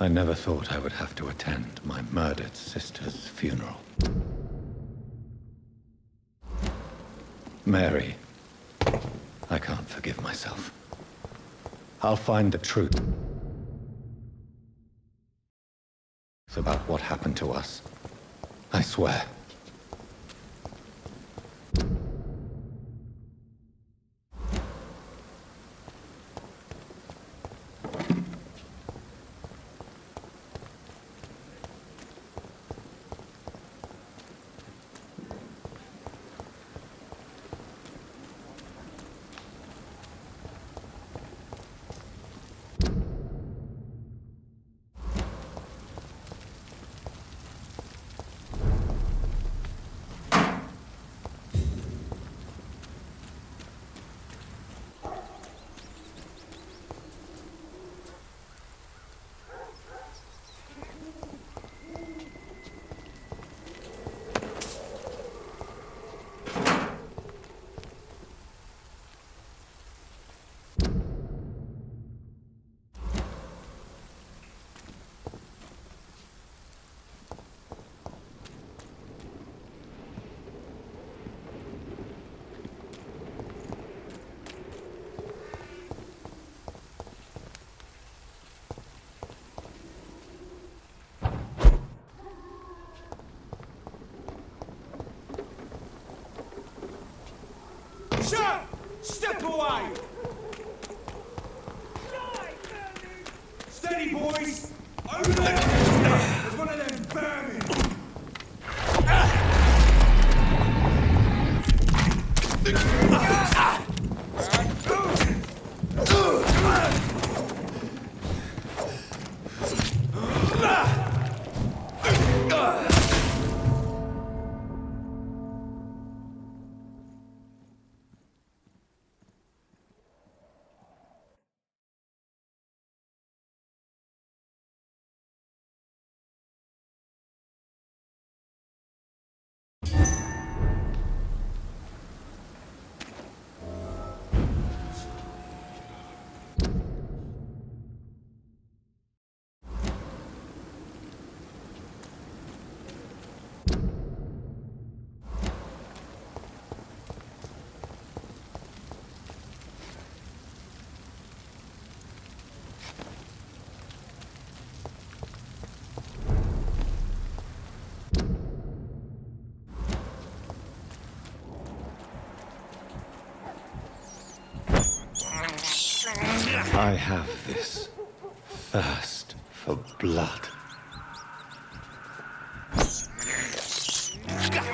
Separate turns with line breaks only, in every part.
I never thought I would have to attend my murdered sister's funeral. Mary, I can't forgive myself. I'll find the truth about what happened to us. I swear.
Sir! Step away! Steady, boys! Over there! There's one of them vermin!
I have this thirst for blood.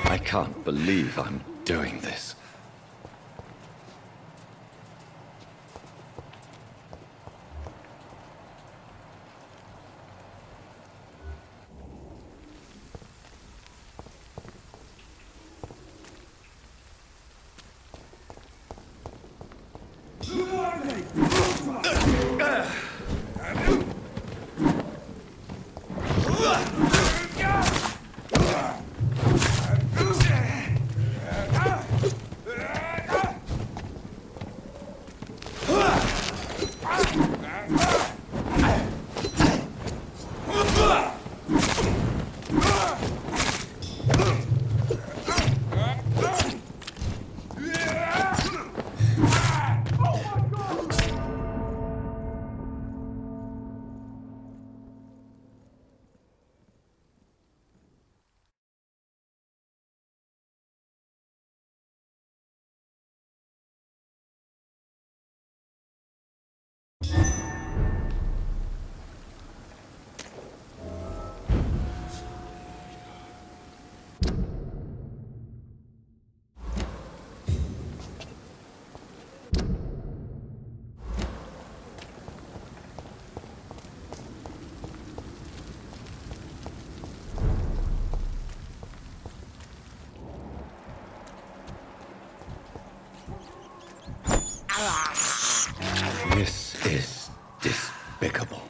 I can't believe I'm doing this. This is despicable.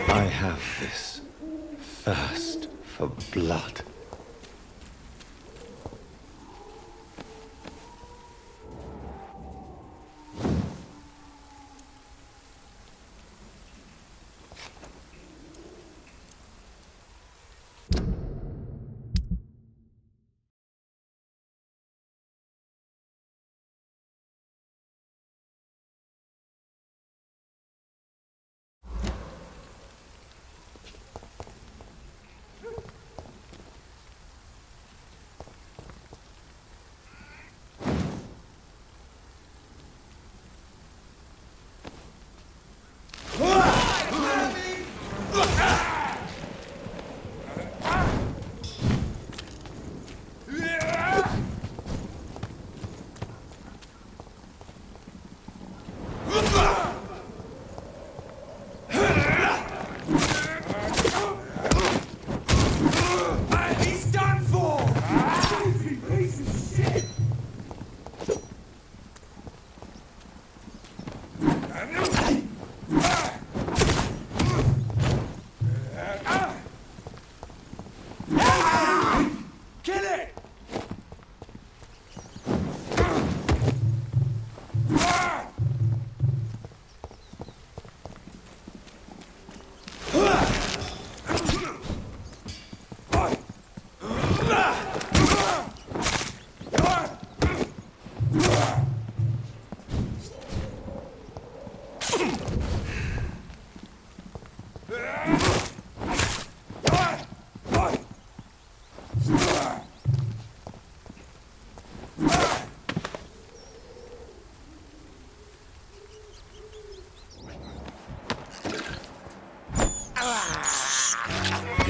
I have this thirst for blood.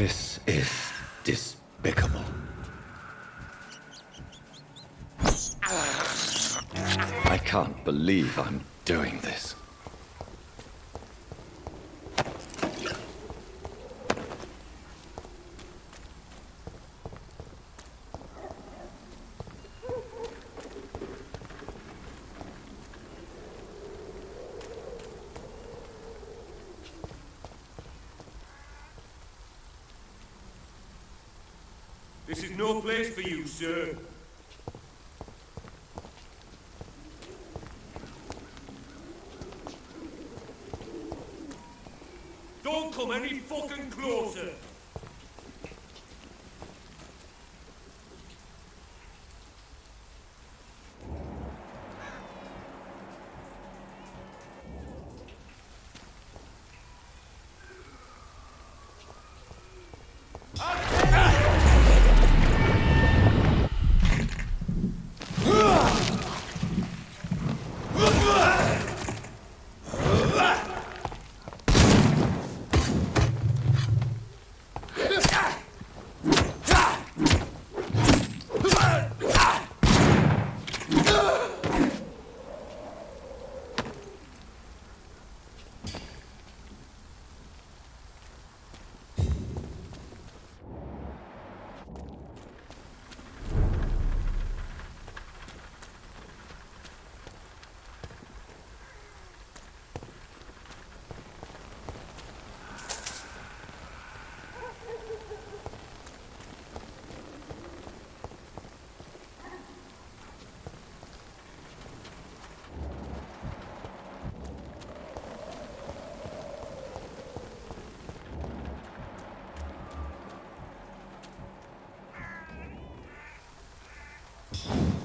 This is despicable. I can't believe I'm doing this.
This is no place for you, sir. Don't come any fucking closer.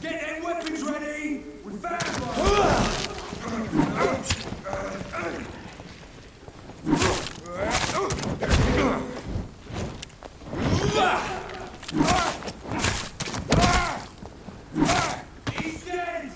Get them weapons ready! We found He's dead!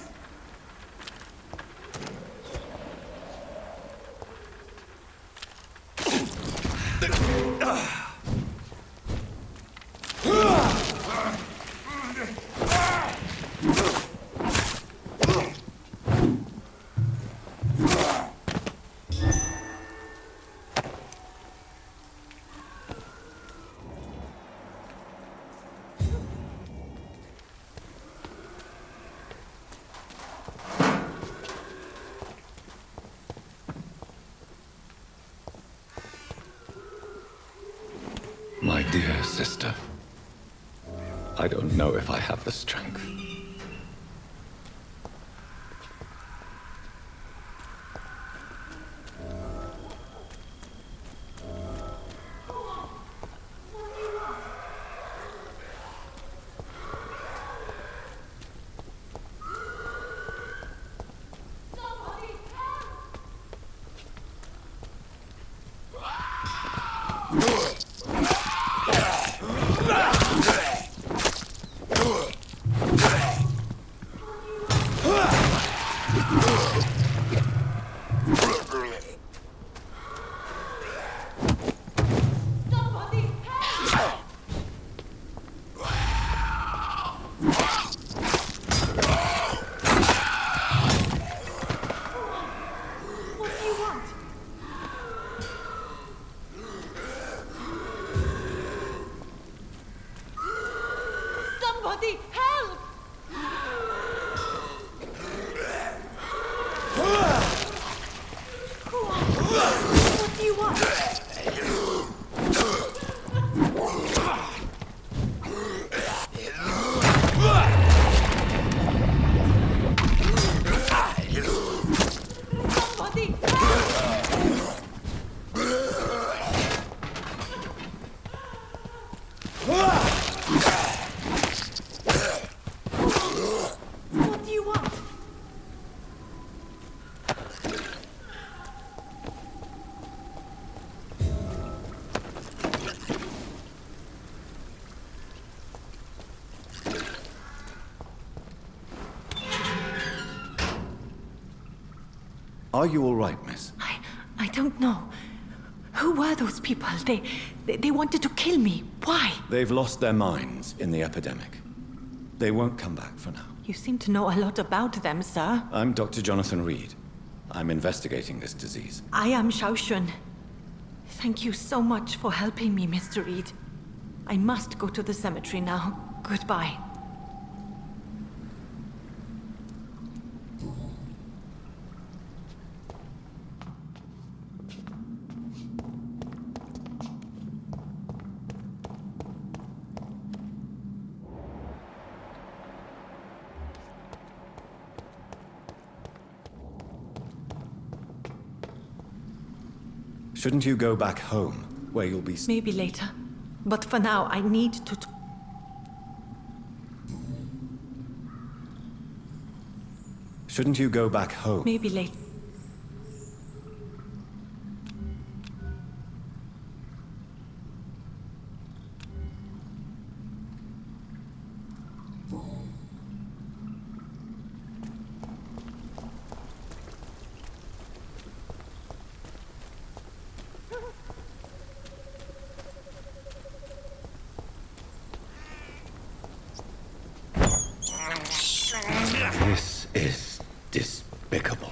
My dear sister, I don't know if I have the strength.
Somebody help! What do you want? Somebody What do you want?
Are you all right, miss?
I don't know. Who were those people? They wanted to kill me. Why?
They've lost their minds in the epidemic. They won't come back for now.
You seem to know a lot about them, sir.
I'm Dr. Jonathan Rid. I'm investigating this disease.
I am Xiaoxun. Thank you so much for helping me, Mr. Reed. I must go to the cemetery now. Goodbye.
Shouldn't you go back home, where you'll be...
Maybe later. But for now, I need to...
Shouldn't you go back home?
Maybe later.
This is despicable.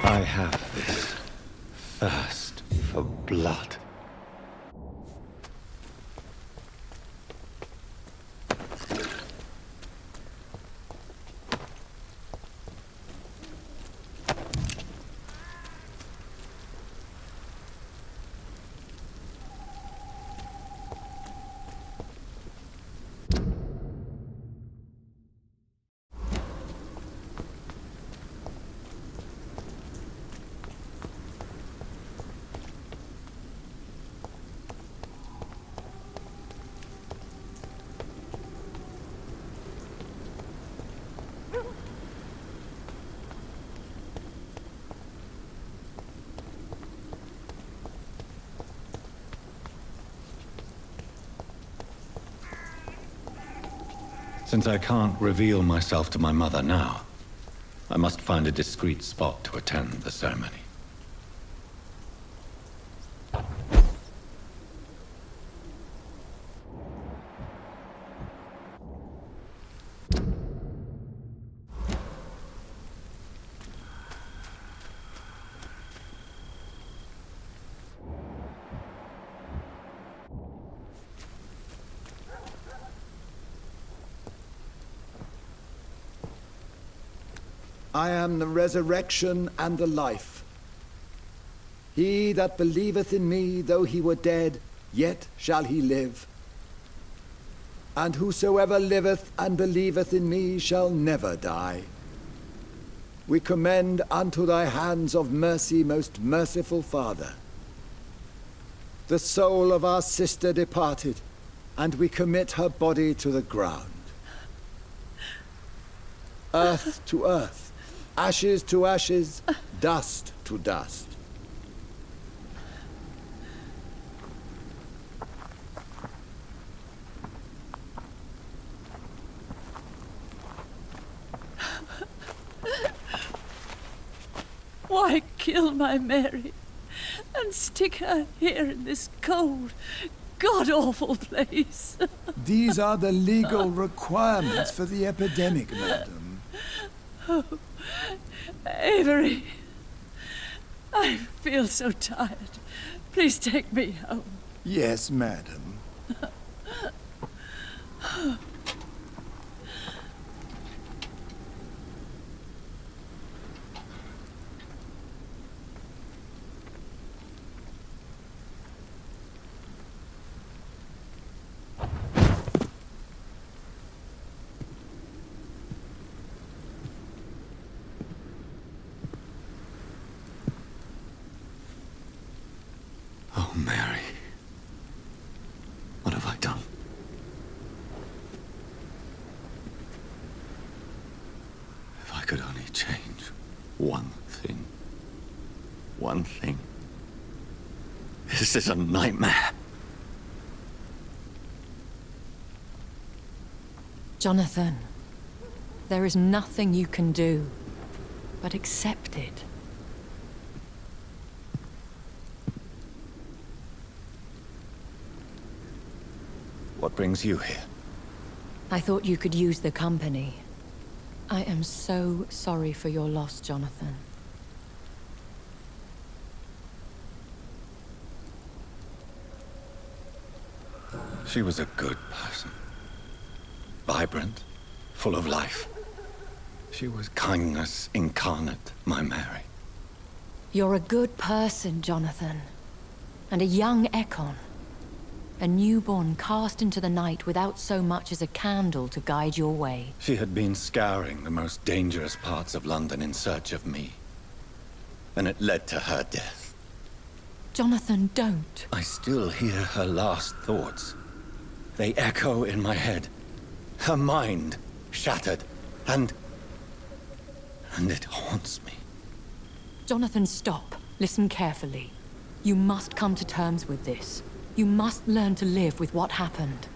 I have this thirst for blood. Since I can't reveal myself to my mother now, I must find a discreet spot to attend the ceremony.
I am the resurrection and the life. He that believeth in me, though he were dead, yet shall he live. And whosoever liveth and believeth in me shall never die. We commend unto thy hands of mercy, most merciful Father, the soul of our sister departed, and we commit her body to the ground. Earth to earth, ashes to ashes, dust to dust.
Why kill my Mary and stick her here in this cold, god-awful place?
These are the legal requirements for the epidemic, madam.
Oh, Avery, I feel so tired. Please take me home.
Yes, madam.
change one thing. One thing. This is a nightmare.
Jonathan, there is nothing you can do but accept it.
What brings you here?
I thought you could use the company. I am so sorry for your loss, Jonathan.
She was a good person. Vibrant, full of life. She was kindness incarnate, my Mary.
You're a good person, Jonathan. And a young Ekon. A newborn cast into the night without so much as a candle to guide your way.
She had been scouring the most dangerous parts of London in search of me. And it led to her death.
Jonathan, don't.
I still hear her last thoughts. They echo in my head. Her mind shattered, and it haunts me.
Jonathan, stop. Listen carefully. You must come to terms with this. You must learn to live with what happened.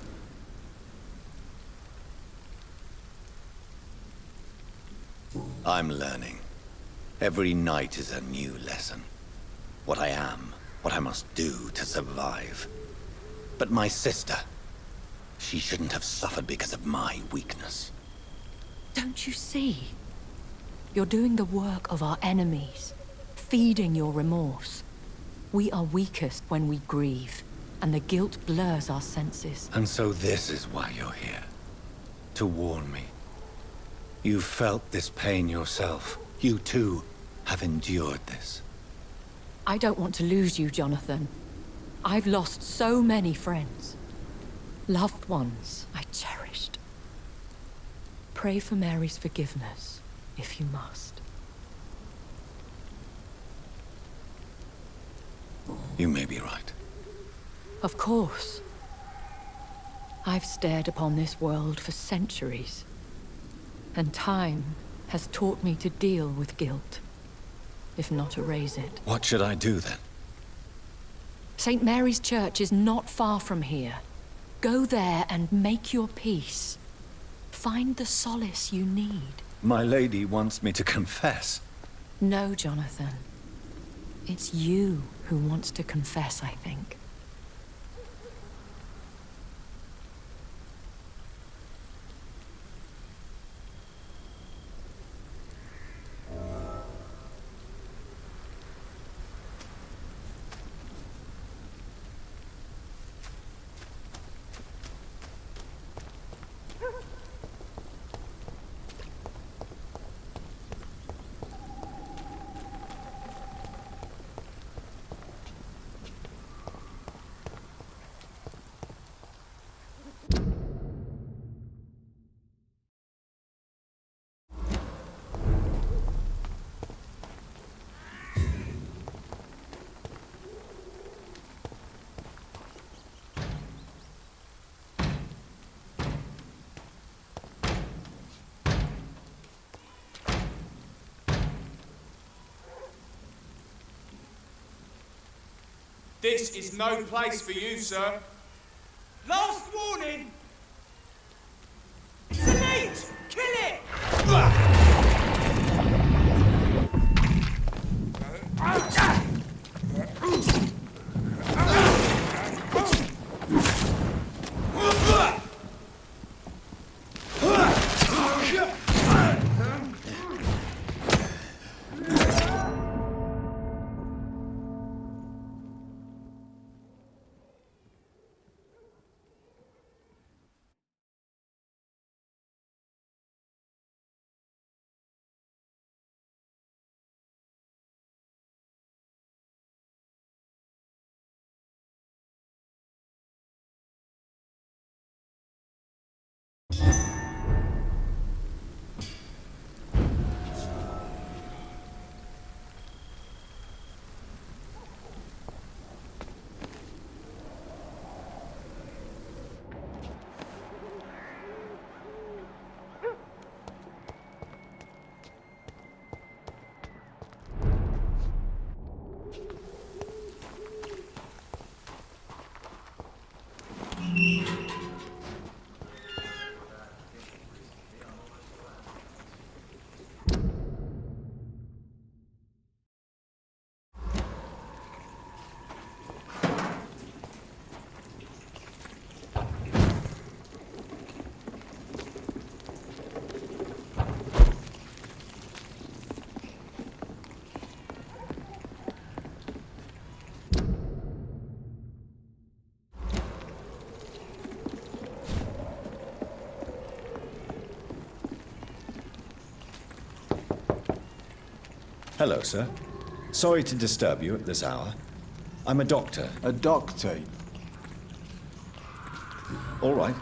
I'm learning. Every night is a new lesson. What I am, what I must do to survive. But my sister, she shouldn't have suffered because of my weakness.
Don't you see? You're doing the work of our enemies, feeding your remorse. We are weakest when we grieve, and the guilt blurs our senses.
And so this is why you're here. To warn me. You've felt this pain yourself. You too have endured this.
I don't want to lose you, Jonathan. I've lost so many friends. Loved ones I cherished. Pray for Mary's forgiveness, if you must.
You may be right.
Of course. I've stared upon this world for centuries. And time has taught me to deal with guilt, if not erase it.
What should I do then?
St. Mary's Church is not far from here. Go there and make your peace. Find the solace you need.
My lady wants me to confess.
No, Jonathan. It's you who wants to confess, I think.
This is no place for you, sir. Last warning! Delete! Kill it!
Hello, sir. Sorry to disturb you at this hour. I'm a doctor.
A doctor?
All right.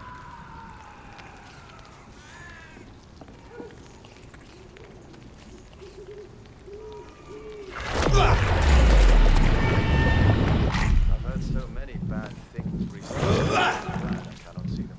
I've heard so many bad things recently. I cannot see them.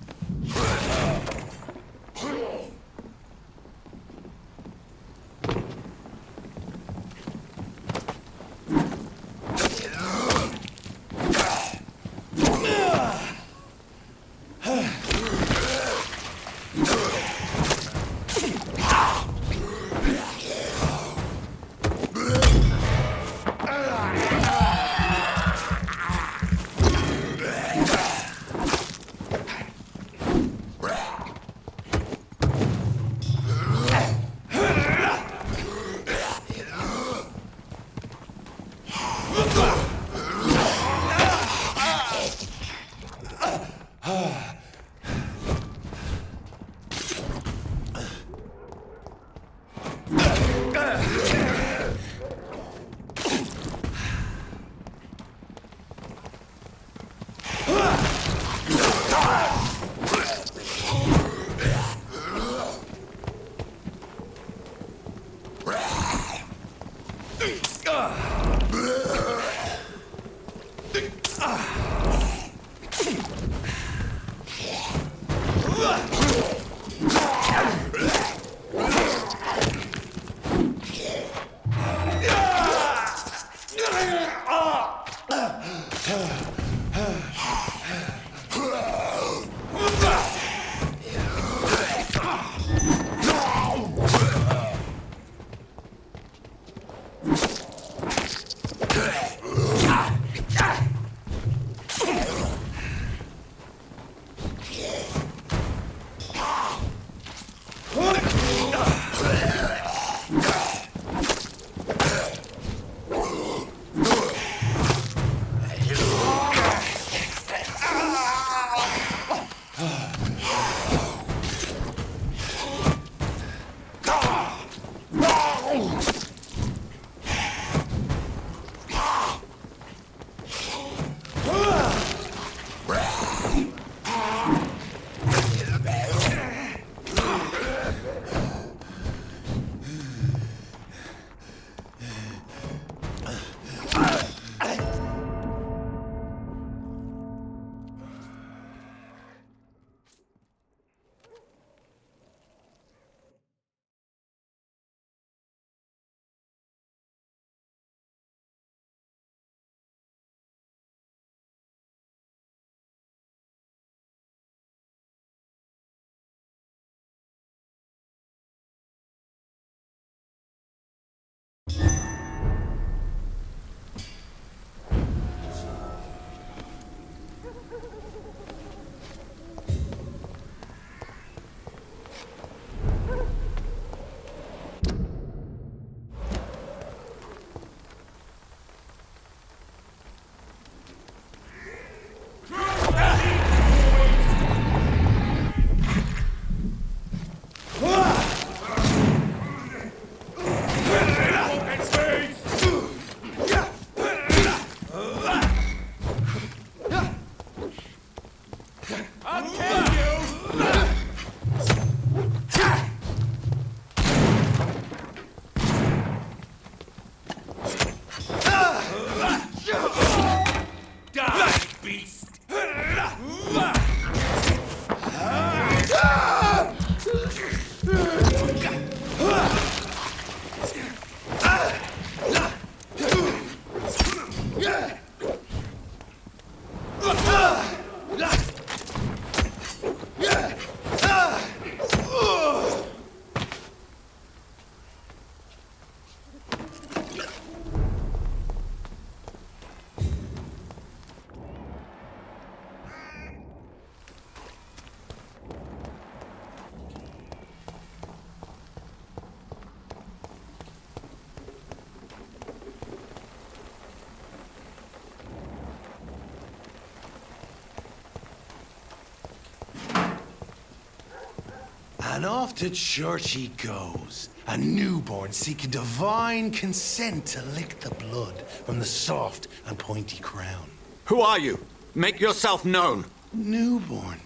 And off to church he goes, A newborn seeking divine consent to lick the blood from the soft and pointy crown.
Who are you? Make yourself known.
Newborn,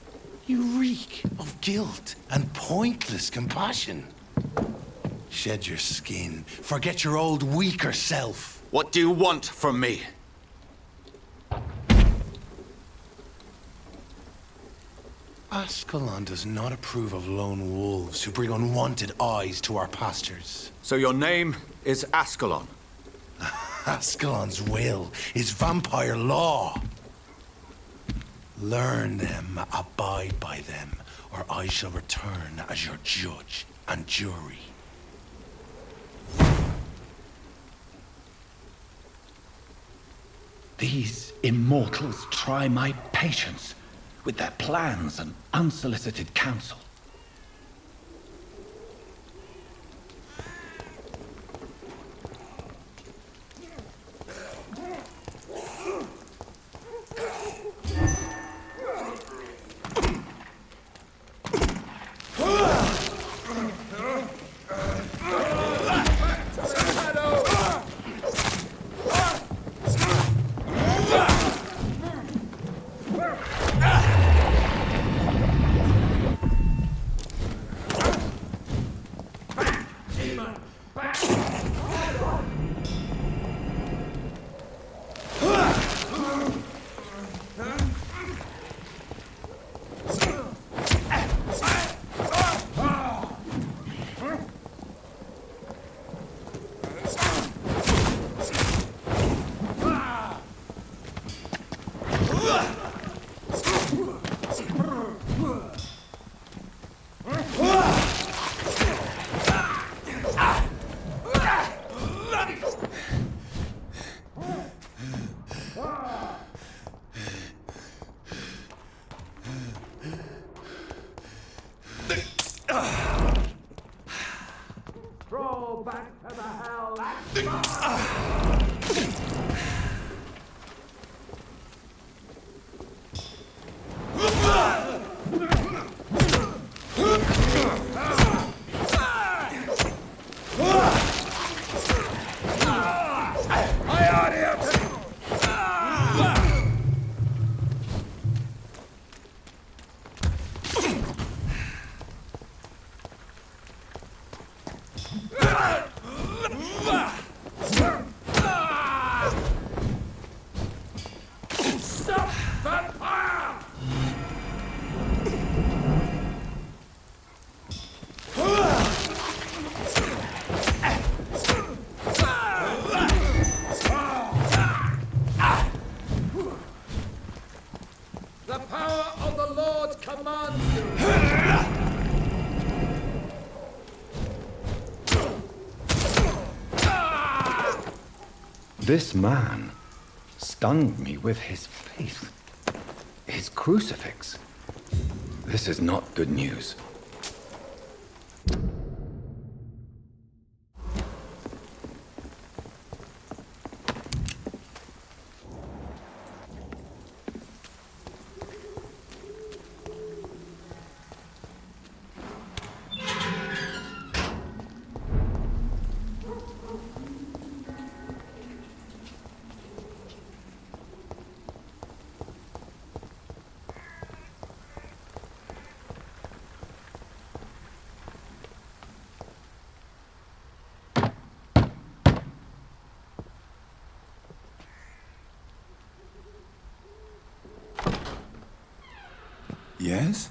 you reek of guilt and pointless compassion. Shed your skin, forget your old weaker self.
What do you want from me?
Ascalon does not approve of lone wolves who bring unwanted eyes to our pastures.
So your name is Ascalon?
Ascalon's will is vampire law. Learn them, abide by them, or I shall return as your judge and jury.
These immortals try my patience with their plans and unsolicited counsel. This man stunned me with his faith, his crucifix. This is not good news.
Yes?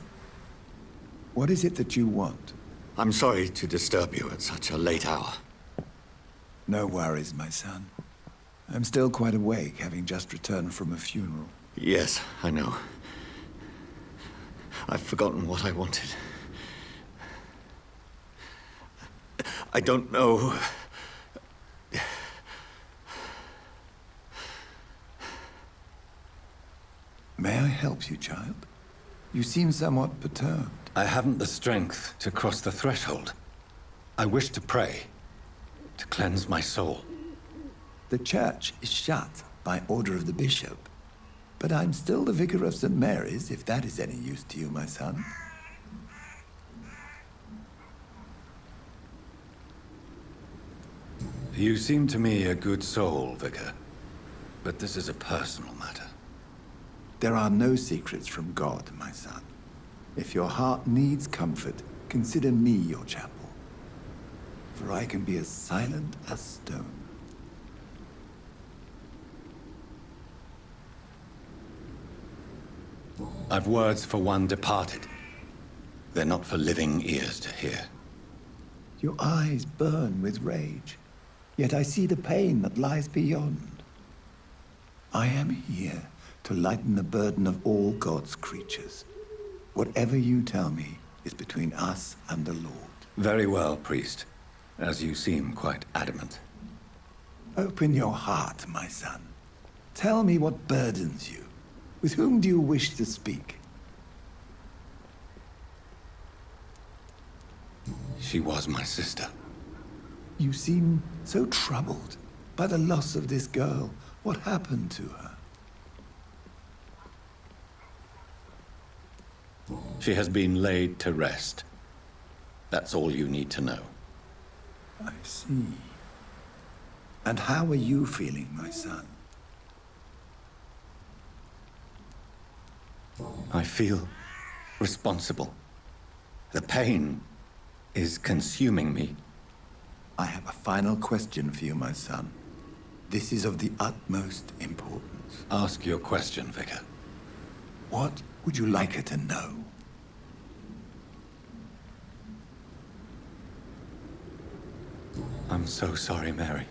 What is it that you want?
I'm sorry to disturb you at such a late hour.
No worries, my son. I'm still quite awake, having just returned from a funeral.
Yes, I know. I've forgotten what I wanted. I don't know.
May I help you, child? You seem somewhat perturbed.
I haven't the strength to cross the threshold. I wish to pray, to cleanse my soul.
The church is shut by order of the bishop. But I'm still the vicar of St. Mary's, if that is any use to you, my son.
You seem to me a good soul, Vicar. But this is a personal matter.
There are no secrets from God, my son. If your heart needs comfort, consider me your chapel. For I can be as silent as stone.
I've words for one departed. They're not for living ears to hear.
Your eyes burn with rage, yet I see the pain that lies beyond. I am here to lighten the burden of all God's creatures. Whatever you tell me is between us and the Lord.
Very well, priest. As you seem quite adamant.
Open your heart, my son. Tell me what burdens you. With whom do you wish to speak?
She was my sister.
You seem so troubled by the loss of this girl. What happened to her?
She has been laid to rest. That's all you need to know.
I see. And how are you feeling, my son?
I feel responsible. The pain is consuming me.
I have a final question for you, my son. This is of the utmost importance.
Ask your question, Vicar.
What would you like her to know?
I'm so sorry, Mary.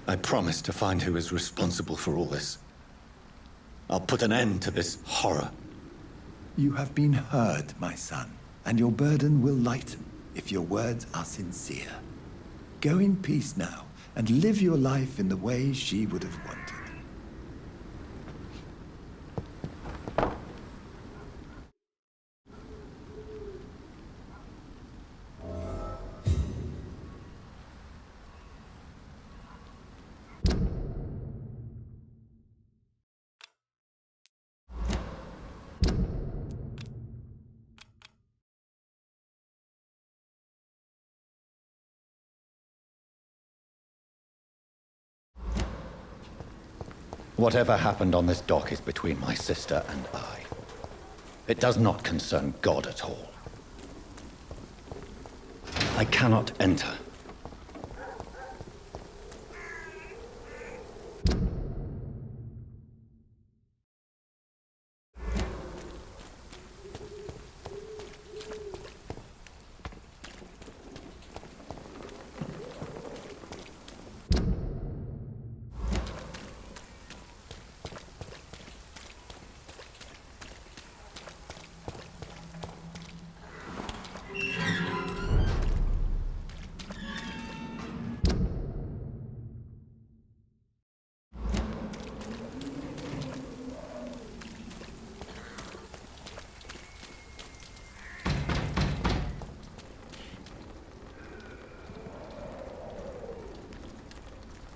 I promise to find who is responsible for all this. I'll put an end to this horror.
You have been heard, my son, and your burden will lighten if your words are sincere. Go in peace now, and live your life in the way she would have wanted.
Whatever happened on this dock is between my sister and I. It does not concern God at all. I cannot enter.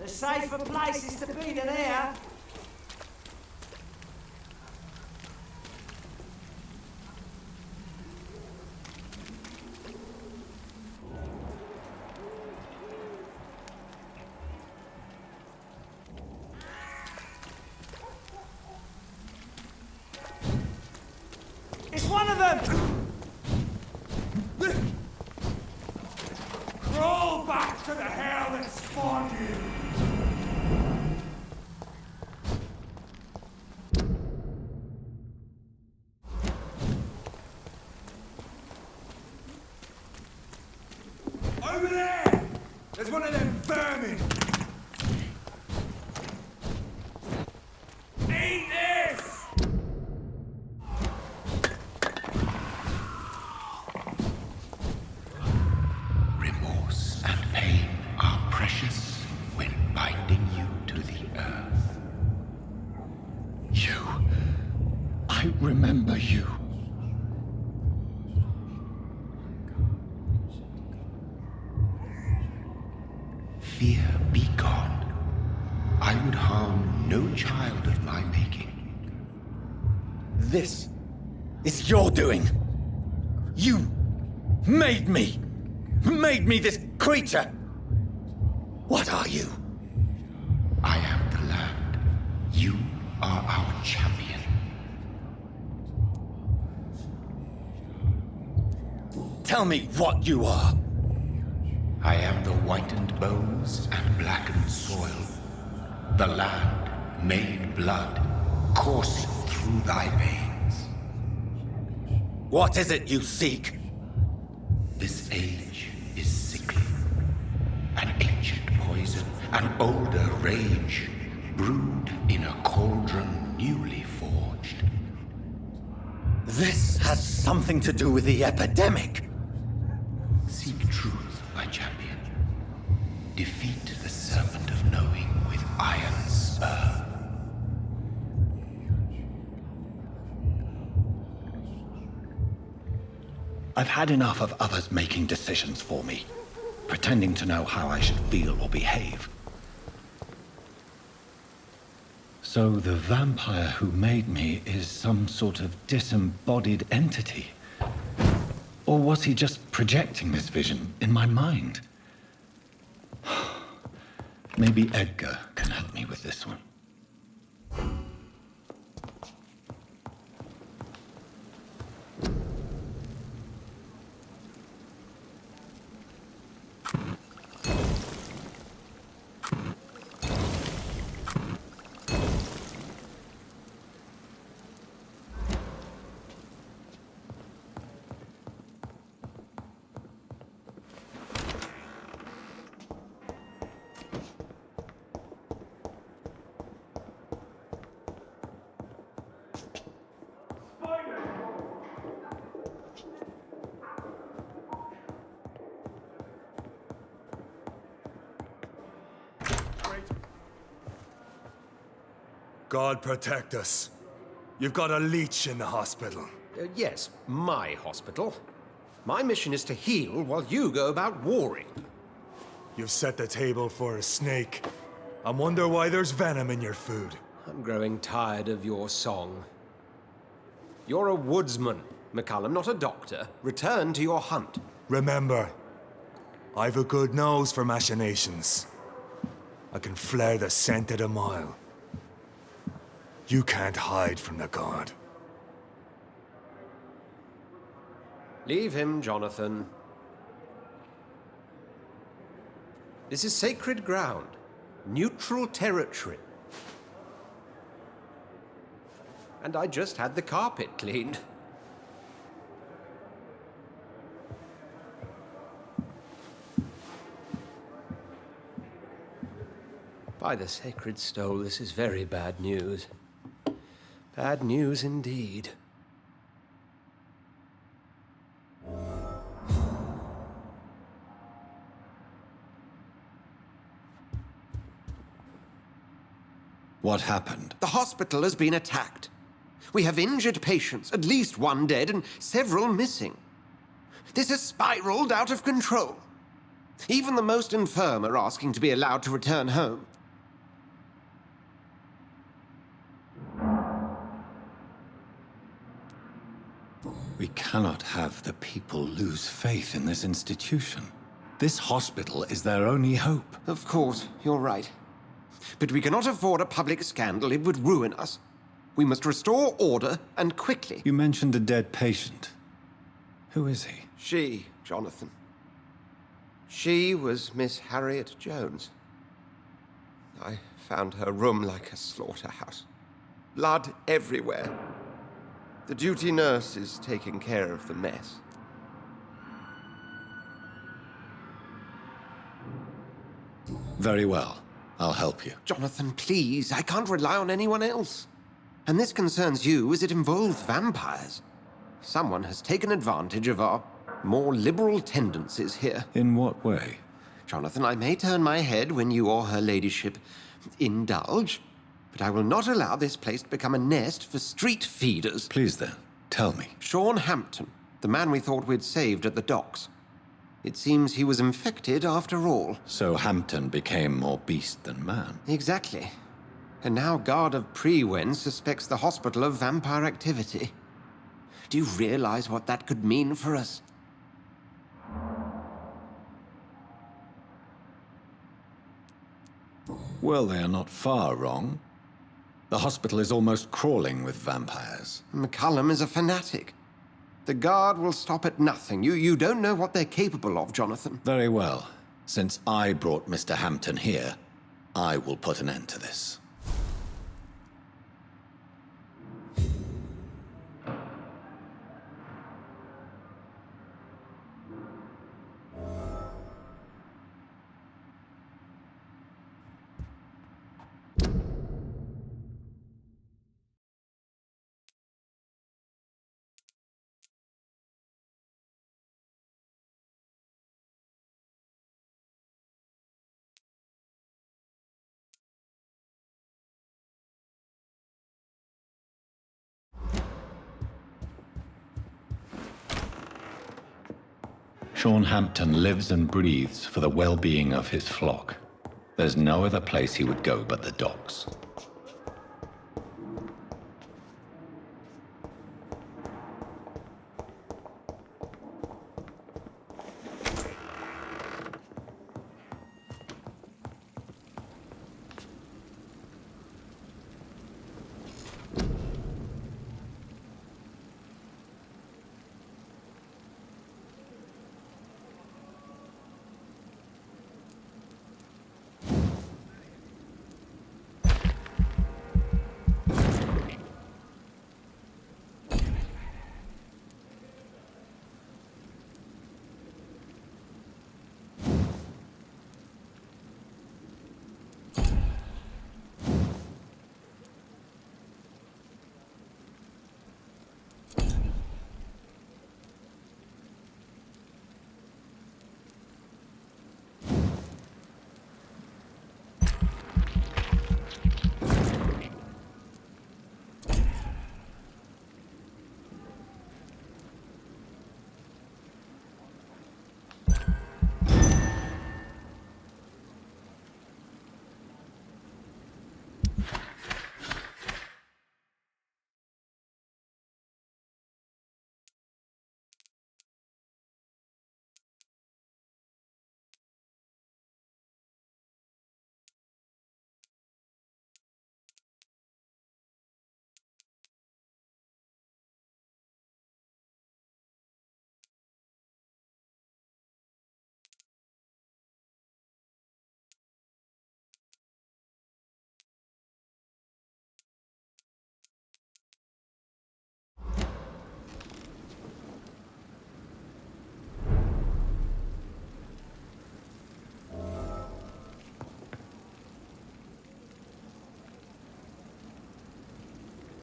The safer places to be than here. It's one of them! Crawl back to the hell that spawned you! Over there! There's one of them vermin! Eat this!
Remorse and pain are precious when binding you to the earth. I remember you. Fear be gone. I would harm no child of my making.
This is your doing. You made me this creature. What are you?
I am the land. You are our champion.
Tell me what you are.
I am the whitened bones and blackened soil. The land made blood coursing through thy veins.
What is it you seek?
This age is sickly. An ancient poison, an older rage, brewed in a cauldron newly forged.
This has something to do with the epidemic.
Seek truth, my champion. Defeat the serpent of knowing with iron spur.
I've had enough of others making decisions for me, pretending to know how I should feel or behave. So the vampire who made me is some sort of disembodied entity? Or was he just projecting this vision in my mind? Maybe Edgar can help me with this one.
God protect us. You've got a leech in the hospital.
Yes, my hospital. My mission is to heal while you go about warring.
You've set the table for a snake. I wonder why there's venom in your food.
I'm growing tired of your song. You're a woodsman, McCallum, not a doctor. Return to your hunt.
Remember, I've a good nose for machinations. I can flare the scent at a mile. You can't hide from the god.
Leave him, Jonathan. This is sacred ground. Neutral territory. And I just had the carpet cleaned. By the sacred stole, this is very bad news. Bad news indeed.
What happened?
The hospital has been attacked. We have injured patients, at least one dead and several missing. This has spiraled out of control. Even the most infirm are asking to be allowed to return home.
We cannot have the people lose faith in this institution. This hospital is their only hope.
Of course, you're right. But we cannot afford a public scandal. It would ruin us. We must restore order, and quickly.
You mentioned a dead patient. Who is he?
She, Jonathan. She was Miss Harriet Jones. I found her room like a slaughterhouse. Blood everywhere. The duty nurse is taking care of the mess.
Very well. I'll help you.
Jonathan, please. I can't rely on anyone else. And this concerns you as it involves vampires. Someone has taken advantage of our more liberal tendencies here.
In what way?
Jonathan, I may turn my head when you or her ladyship indulge, but I will not allow this place to become a nest for street feeders.
Please then, tell me.
Sean Hampton, the man we thought we'd saved at the docks. It seems he was infected after all.
So Hampton became more beast than man.
Exactly. And now Guard of Prewen suspects the hospital of vampire activity. Do you realize what that could mean for us?
Well, they are not far wrong. The hospital is almost crawling with vampires.
McCullum is a fanatic. The guard will stop at nothing. You don't know what they're capable of, Jonathan.
Very well. Since I brought Mr. Hampton here, I will put an end to this.
Sean Hampton lives and breathes for the well-being of his flock. There's no other place he would go but the docks.